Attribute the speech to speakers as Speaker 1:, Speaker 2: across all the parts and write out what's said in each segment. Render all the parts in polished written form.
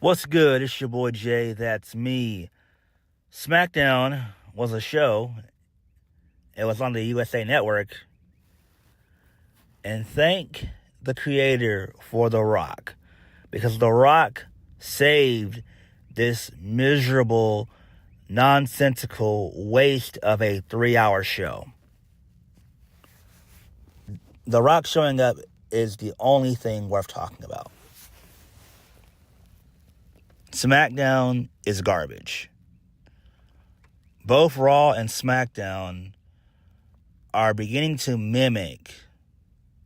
Speaker 1: What's good? It's your boy Jay. That's me. Smackdown was a show. It was on the USA Network. And thank the creator for The Rock. Because The Rock saved this miserable, nonsensical waste of a 3-hour show. The Rock showing up is the only thing worth talking about. SmackDown is garbage. Both Raw and SmackDown are beginning to mimic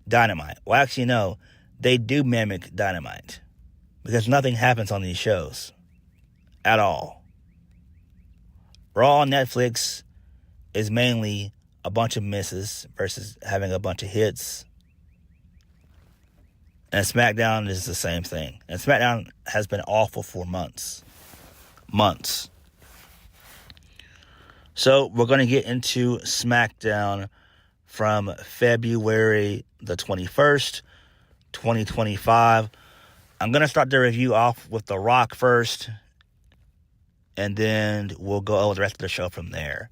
Speaker 1: Dynamite. Well, actually, no. They do mimic Dynamite. Because nothing happens on these shows. At all. Raw on Netflix is mainly a bunch of misses versus having a bunch of hits. And SmackDown is the same thing. And SmackDown has been awful for months. Months. So we're going to get into SmackDown from February the 21st, 2025. I'm going to start the review off with The Rock first. And then we'll go over the rest of the show from there.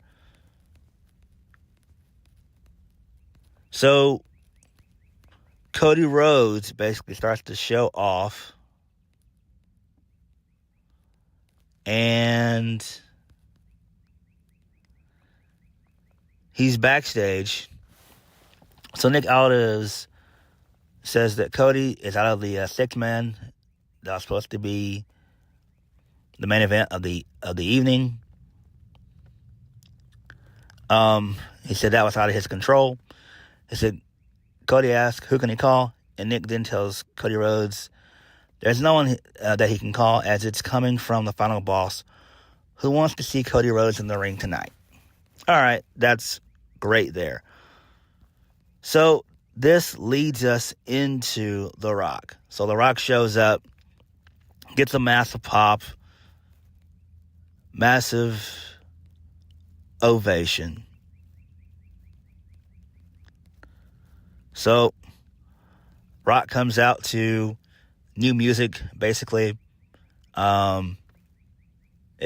Speaker 1: So Cody Rhodes basically starts the show off. And he's backstage. So Nick Aldis says that Cody is out of the 6-man that was supposed to be the main event of the evening. He said that was out of his control. He said, Cody asked, who can he call? And Nick then tells Cody Rhodes, there's no one that he can call as it's coming from the final boss who wants to see Cody Rhodes in the ring tonight. All right, that's great there. So this leads us into The Rock. So The Rock shows up, gets a massive pop, massive ovation. So Rock comes out to new music, basically. It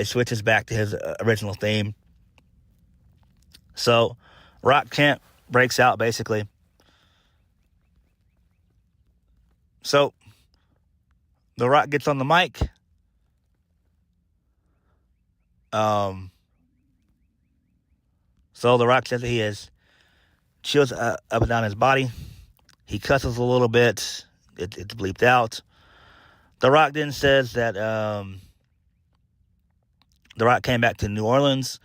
Speaker 1: switches back to his original theme. So Rock chant breaks out, basically. So The Rock gets on the mic. So The Rock says that he has chills up and down his body. He cusses a little bit. It's bleeped out. The Rock then says that The Rock came back to New Orleans.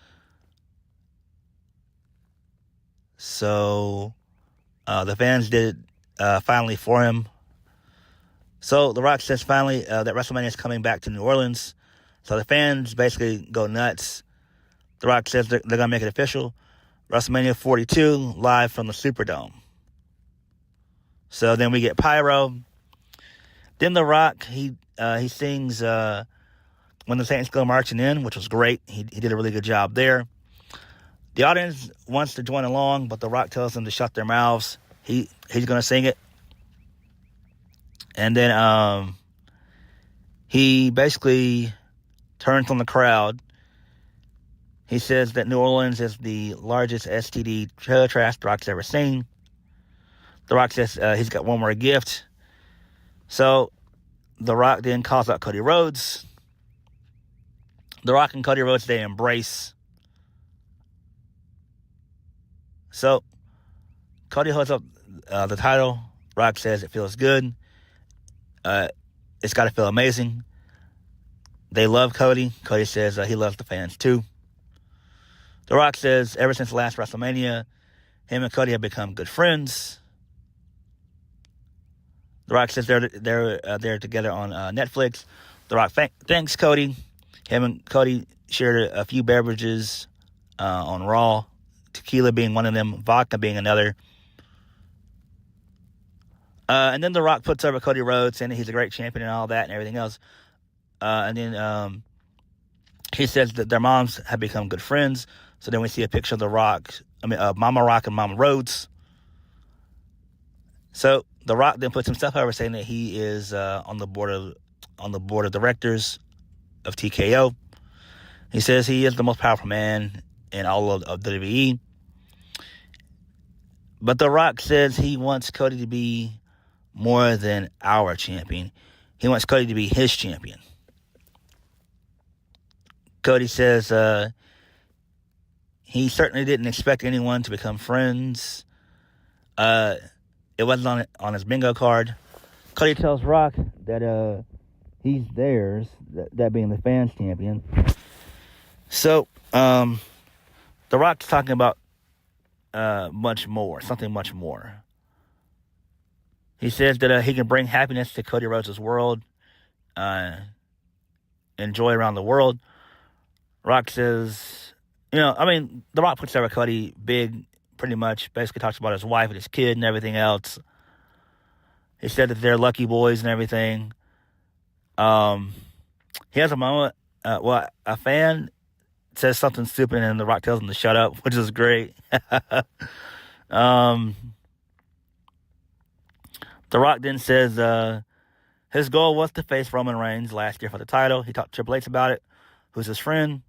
Speaker 1: So the fans did finally for him. So The Rock says finally that WrestleMania is coming back to New Orleans. So the fans basically go nuts. The Rock says they're going to make it official. WrestleMania 42 live from the Superdome. So then we get pyro. Then The Rock, he sings When the Saints Go Marching In, which was great. He did a really good job there. The audience wants to join along, but The Rock tells them to shut their mouths. He's going to sing it. And then he basically turns on the crowd. He says that New Orleans is the largest STD trailer trash The Rock's ever seen. The Rock says he's got one more gift. So The Rock then calls out Cody Rhodes. The Rock and Cody Rhodes, they embrace. So Cody holds up the title. Rock says it feels good. It's got to feel amazing. They love Cody. Cody says he loves the fans too. The Rock says ever since last WrestleMania, him and Cody have become good friends. The Rock says they're together on Netflix. The Rock thanks Cody. Him and Cody shared a few beverages on Raw. Tequila being one of them, vodka being another. And then The Rock puts over Cody Rhodes, saying he's a great champion and all that and everything else. And then he says that their moms have become good friends. So then we see a picture of The Rock, Mama Rock and Mama Rhodes. So The Rock then puts himself over, saying that he is on the board of on the board of directors of TKO. He says he is the most powerful man in all of WWE. But The Rock says he wants Cody to be more than our champion. He wants Cody to be his champion. Cody says he certainly didn't expect anyone to become friends. It wasn't on his bingo card. Cody tells Rock that he's theirs, that being the fans champion. So, The Rock's talking about something much more. He says that he can bring happiness to Cody Rhodes' world, and joy around the world. Rock says, The Rock puts over Cody big, pretty much. Basically talks about his wife and his kid and everything else. He said that they're lucky boys and everything. He has a moment, a fan says something stupid and The Rock tells him to shut up, which is great. The Rock then says his goal was to face Roman Reigns last year for the title. He talked to Triple H about it, who's his friend.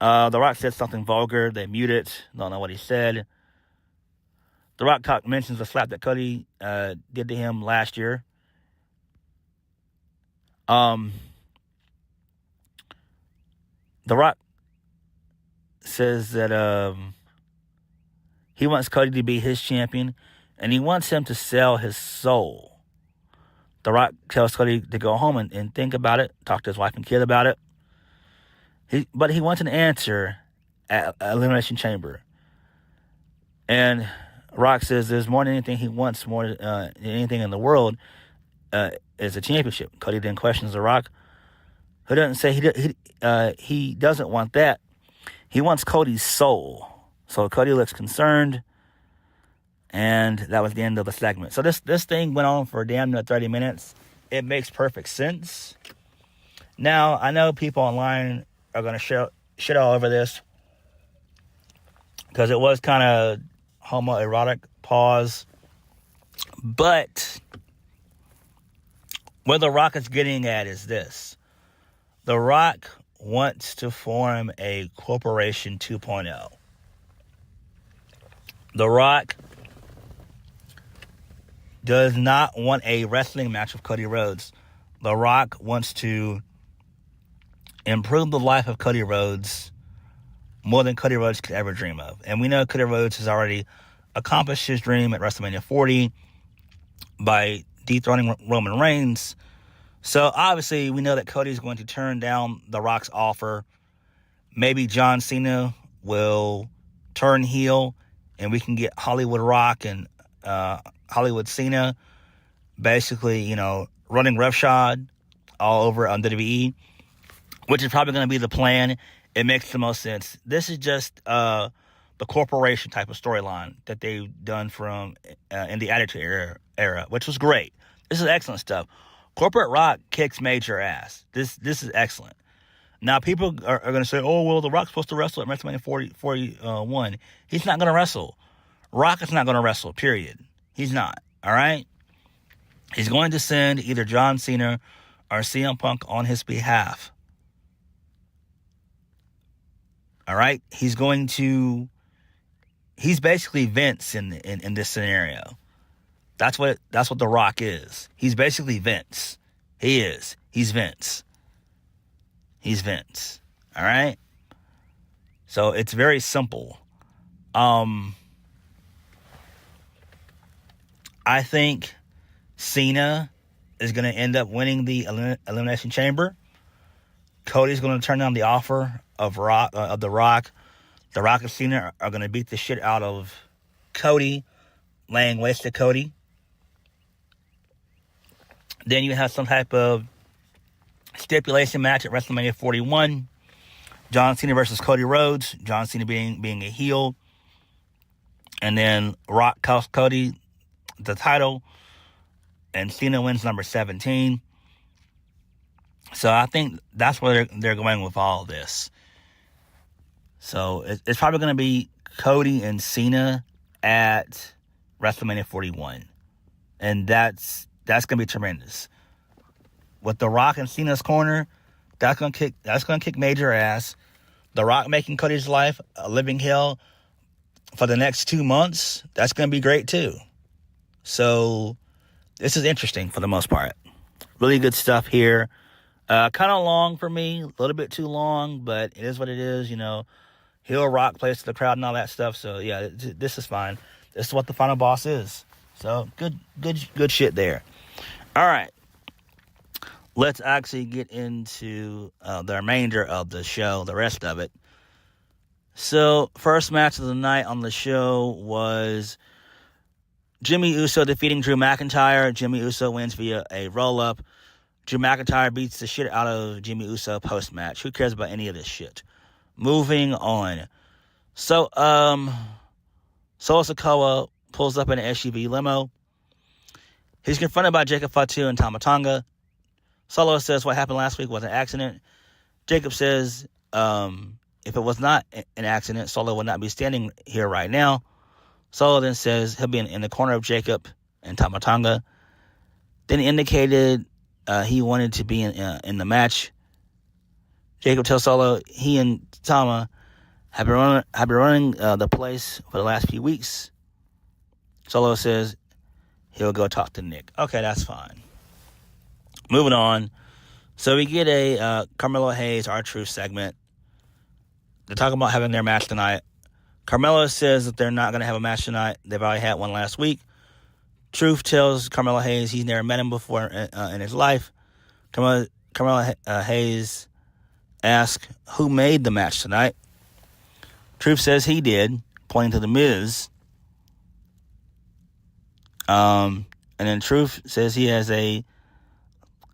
Speaker 1: The Rock said something vulgar. They mute it. Don't know what he said. The Rock mentions the slap that Cody did to him last year. The Rock says that he wants Cody to be his champion, and he wants him to sell his soul. The Rock tells Cody to go home and think about it, talk to his wife and kid about it. But he wants an answer at Elimination Chamber. And Rock says there's more than anything he wants, more than anything in the world, is a championship. Cody then questions The Rock, who doesn't say he doesn't want that. He wants Cody's soul. So Cody looks concerned, and that was the end of the segment. So this thing went on for damn near 30 minutes. It makes perfect sense. Now, I know people online are going to shit all over this because it was kind of homoerotic, pause. But where The Rock is getting at is this. The Rock wants to form a corporation 2.0. The Rock does not want a wrestling match with Cody Rhodes. The Rock wants to improve the life of Cody Rhodes more than Cody Rhodes could ever dream of. And we know Cody Rhodes has already accomplished his dream at WrestleMania 40 by dethroning Roman Reigns. So obviously we know that Cody's going to turn down The Rock's offer. Maybe John Cena will turn heel and we can get Hollywood Rock and Hollywood Cena basically, running roughshod all over on WWE, which is probably going to be the plan. It makes the most sense. This is just the corporation type of storyline that they've done from in the Attitude era, which was great. This is excellent stuff. Corporate Rock kicks major ass. This is excellent. Now, people are going to say, oh, well, The Rock's supposed to wrestle at WrestleMania 41. He's not going to wrestle. Rock is not going to wrestle, period. He's not, all right? He's going to send either John Cena or CM Punk on his behalf. All right? He's basically Vince in this scenario. That's what The Rock is. He's basically Vince. He is. He's Vince. He's Vince. All right? So it's very simple. I think Cena is going to end up winning the Elimination Chamber. Cody's going to turn down the offer of The Rock. The Rock and Cena are going to beat the shit out of Cody, laying waste to Cody. Then you have some type of stipulation match at WrestleMania 41. John Cena versus Cody Rhodes. John Cena being a heel. And then Rock costs Cody the title. And Cena wins number 17. So I think that's where they're going with all of this. So it's probably going to be Cody and Cena at WrestleMania 41. And that's going to be tremendous. with The Rock and Cena's corner, that's gonna kick major ass. The Rock making Cody's life a living hell for the next 2 months, that's gonna be great too. So this is interesting for the most part. Really good stuff here. Kind of long for me, a little bit too long, but it is what it is, Heel Rock plays to the crowd and all that stuff. So yeah, this is fine. This is what the final boss is. So good shit there. All right, let's actually get into the remainder of the show, the rest of it. So first match of the night on the show was Jimmy Uso defeating Drew McIntyre. Jimmy Uso wins via a roll-up. Drew McIntyre beats the shit out of Jimmy Uso post-match. Who cares about any of this shit? Moving on. So, Solo Sikoa pulls up in an SUV limo. He's confronted by Jacob Fatu and Tama Tonga. Solo says what happened last week was an accident. Jacob says if it was not an accident, Solo would not be standing here right now. Solo then says he'll be in the corner of Jacob and Tama Tonga. Then he indicated he wanted to be in the match. Jacob tells Solo he and Tama have been running the place for the last few weeks. Solo says he'll go talk to Nick. Okay, that's fine. Moving on. So we get a Carmelo Hayes, R-Truth segment. They're talking about having their match tonight. Carmelo says that they're not going to have a match tonight. They've already had one last week. Truth tells Carmelo Hayes he's never met him before in his life. Carmelo Hayes asks who made the match tonight. Truth says he did, pointing to The Miz. And then Truth says he has a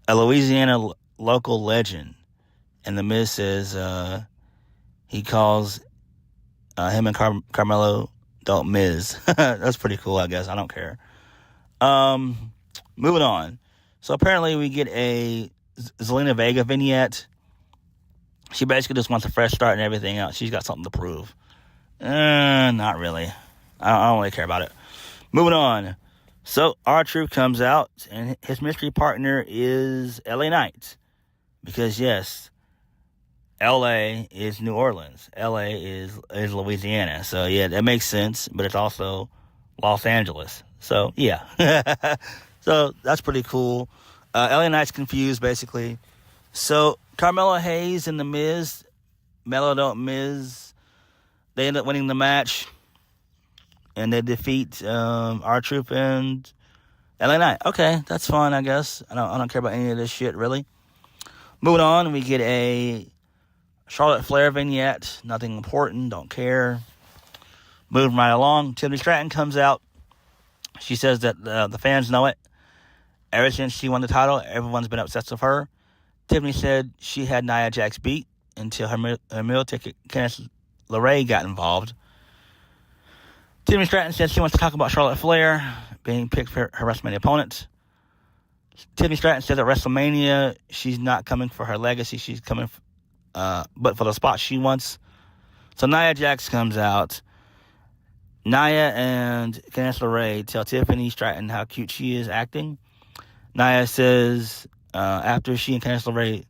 Speaker 1: Louisiana local legend. And The Miz says he calls him and Carmelo don't Miz. That's pretty cool, I guess. I don't care. Moving on. So apparently we get a Zelina Vega vignette. She basically just wants a fresh start and everything else. She's got something to prove. Not really. I don't really care about it. Moving on. So R-Truth comes out, and his mystery partner is LA Knight. Because, yes, LA is New Orleans. LA is Louisiana. So, yeah, that makes sense, but it's also Los Angeles. So, yeah. So, that's pretty cool. LA Knight's confused, basically. So, Carmelo Hayes and The Miz, Melo don't Miz, they end up winning the match, and they defeat R-Truth and LA Knight. Okay, that's fine, I guess. I don't care about any of this shit, really. Moving on, we get a Charlotte Flair vignette. Nothing important, don't care. Moving right along, Tiffany Stratton comes out. She says that the fans know it. Ever since she won the title, everyone's been obsessed with her. Tiffany said she had Nia Jax beat until her meal ticket, Candice LeRae, got involved. Tiffany Stratton said she wants to talk about Charlotte Flair being picked for her WrestleMania opponent. Tiffany Stratton said at WrestleMania she's not coming for her legacy. She's coming but for the spot she wants. So Nia Jax comes out. Nia and Candice LeRae tell Tiffany Stratton how cute she is acting. Nia says after she and Candice LeRae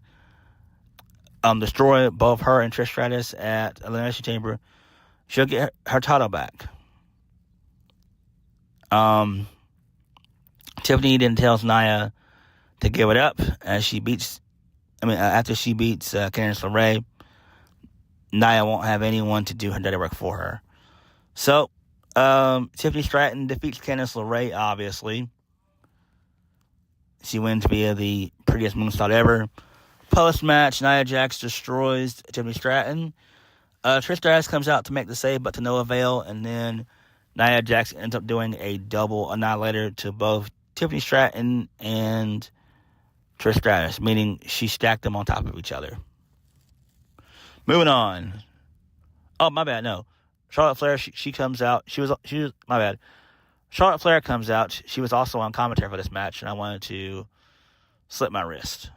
Speaker 1: destroy both her and Trish Stratus at Elimination Chamber, she'll get her title back. Tiffany then tells Nia to give it up as she beats. After she beats Candice LeRae, Nia won't have anyone to do her dirty work for her. So Tiffany Stratton defeats Candice LeRae. Obviously, she wins via the prettiest moonsault ever. Post-match, Nia Jax destroys Tiffany Stratton. Trish Stratus comes out to make the save, but to no avail. And then Nia Jax ends up doing a double annihilator to both Tiffany Stratton and Trish Stratus, meaning she stacked them on top of each other. Moving on. Oh, my bad, no. Charlotte Flair, she comes out. She was, my bad. Charlotte Flair comes out. She was also on commentary for this match, and I wanted to slip my wrist.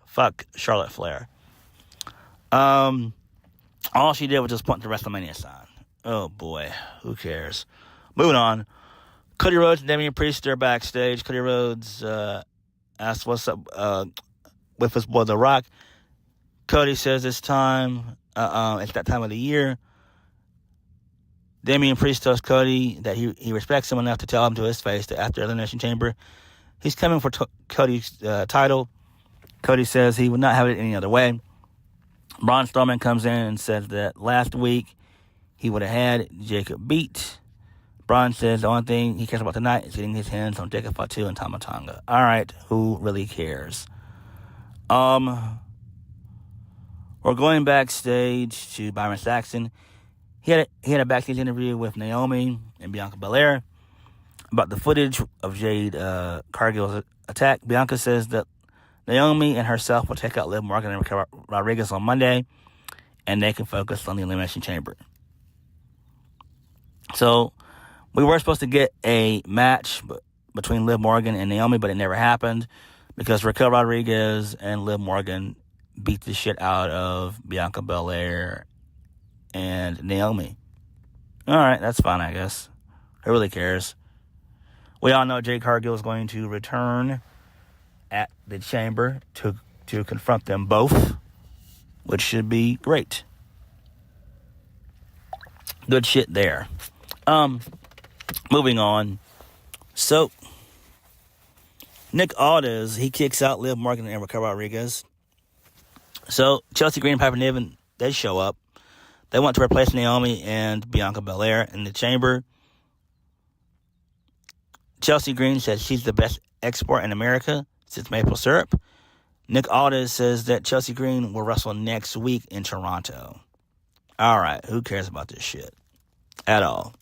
Speaker 1: Fuck Charlotte Flair. All she did was just point to the WrestleMania sign. Oh, boy. Who cares? Moving on. Cody Rhodes and Damian Priest are backstage. Cody Rhodes asked what's up. with his boy The Rock. Cody says it's time. It's that time of the year. Damian Priest tells Cody that he respects him enough to tell him to his face that after Elimination Chamber, he's coming for Cody's title. Cody says he would not have it any other way. Braun Strowman comes in and says that last week he would have had Jacob beat. Braun says the only thing he cares about tonight is getting his hands on Jacob Fatu and Tama Tonga. All right, who really cares? We're going backstage to Byron Saxton. He had a backstage interview with Naomi and Bianca Belair about the footage of Jade Cargill's attack. Bianca says that Naomi and herself will take out Liv Morgan and Raquel Rodriguez on Monday, and they can focus on the Elimination Chamber. So, we were supposed to get a match between Liv Morgan and Naomi, but it never happened because Raquel Rodriguez and Liv Morgan beat the shit out of Bianca Belair and Naomi. All right, that's fine, I guess. Who really cares? We all know Jade Cargill is going to return at the Chamber to confront them both, which should be great. Good shit there. Moving on. So, Nick Aldis, he kicks out Liv Morgan and Raquel Rodriguez. So, Chelsea Green and Piper Niven, they show up. They want to replace Naomi and Bianca Belair in the Chamber. Chelsea Green says she's the best export in America since maple syrup. Nick Aldis says that Chelsea Green will wrestle next week in Toronto. All right, who cares about this shit at all?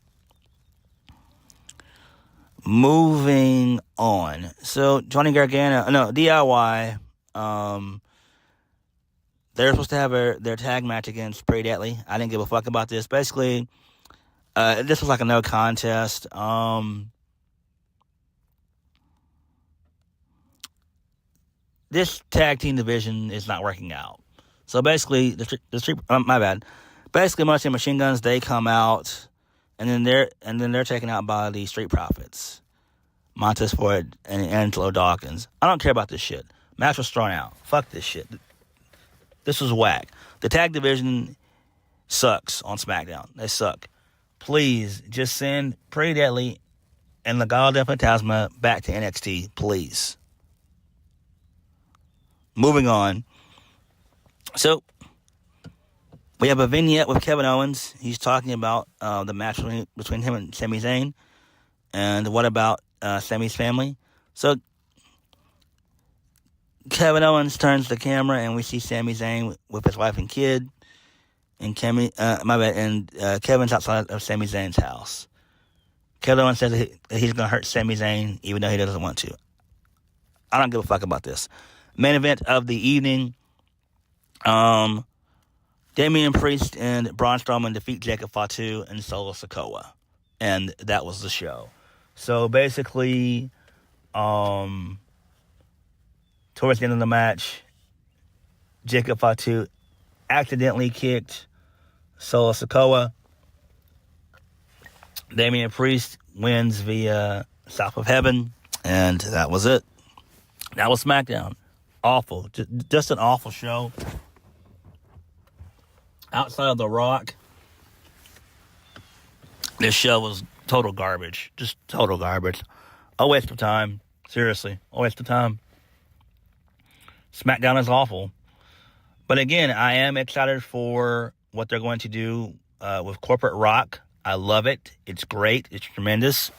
Speaker 1: Moving on. So, Johnny Gargano, DIY, they're supposed to have their tag match against Pretty Deadly. I didn't give a fuck about this. Basically, this was like a no contest. This tag team division is not working out. So basically, the street, my bad. Basically, Muncie Machine Guns, they come out, and then they're taken out by the Street Profits, Montez Ford and Angelo Dawkins. I don't care about this shit. Match was thrown out. Fuck this shit. This was whack. The tag division sucks on SmackDown. They suck. Please, just send Pretty Deadly and Legado del Fantasma back to NXT, please. Moving on. So, we have a vignette with Kevin Owens. He's talking about the match between him and Sami Zayn. And what about Sami's family? So, Kevin Owens turns the camera and we see Sami Zayn with his wife and kid. And Kevin's outside of Sami Zayn's house. Kevin Owens says that he's going to hurt Sami Zayn even though he doesn't want to. I don't give a fuck about this. Main event of the evening. Damian Priest and Braun Strowman defeat Jacob Fatu and Solo Sikoa. And that was the show. So basically, towards the end of the match, Jacob Fatu accidentally kicked Solo Sikoa. Damian Priest wins via South of Heaven. And that was it. That was SmackDown. Awful. Just an awful show. Outside of The Rock, this show was total garbage. Just total garbage. A waste of time. Seriously. A waste of time. SmackDown is awful. But again, I am excited for what they're going to do with Corporate Rock. I love it. It's great. It's tremendous.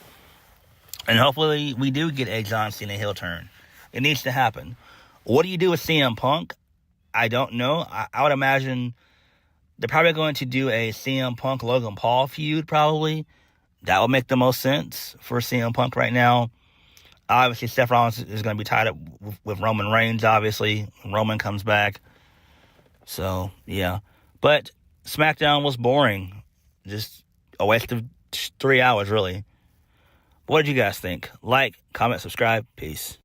Speaker 1: And hopefully we do get a John Cena heel turn. It needs to happen. What do you do with CM Punk? I don't know. I would imagine they're probably going to do a CM Punk Logan Paul feud, probably. That would make the most sense for CM Punk right now. Obviously, Seth Rollins is going to be tied up with Roman Reigns, obviously, when Roman comes back. So, yeah. But SmackDown was boring. Just a waste of 3 hours, really. What did you guys think? Like, comment, subscribe. Peace.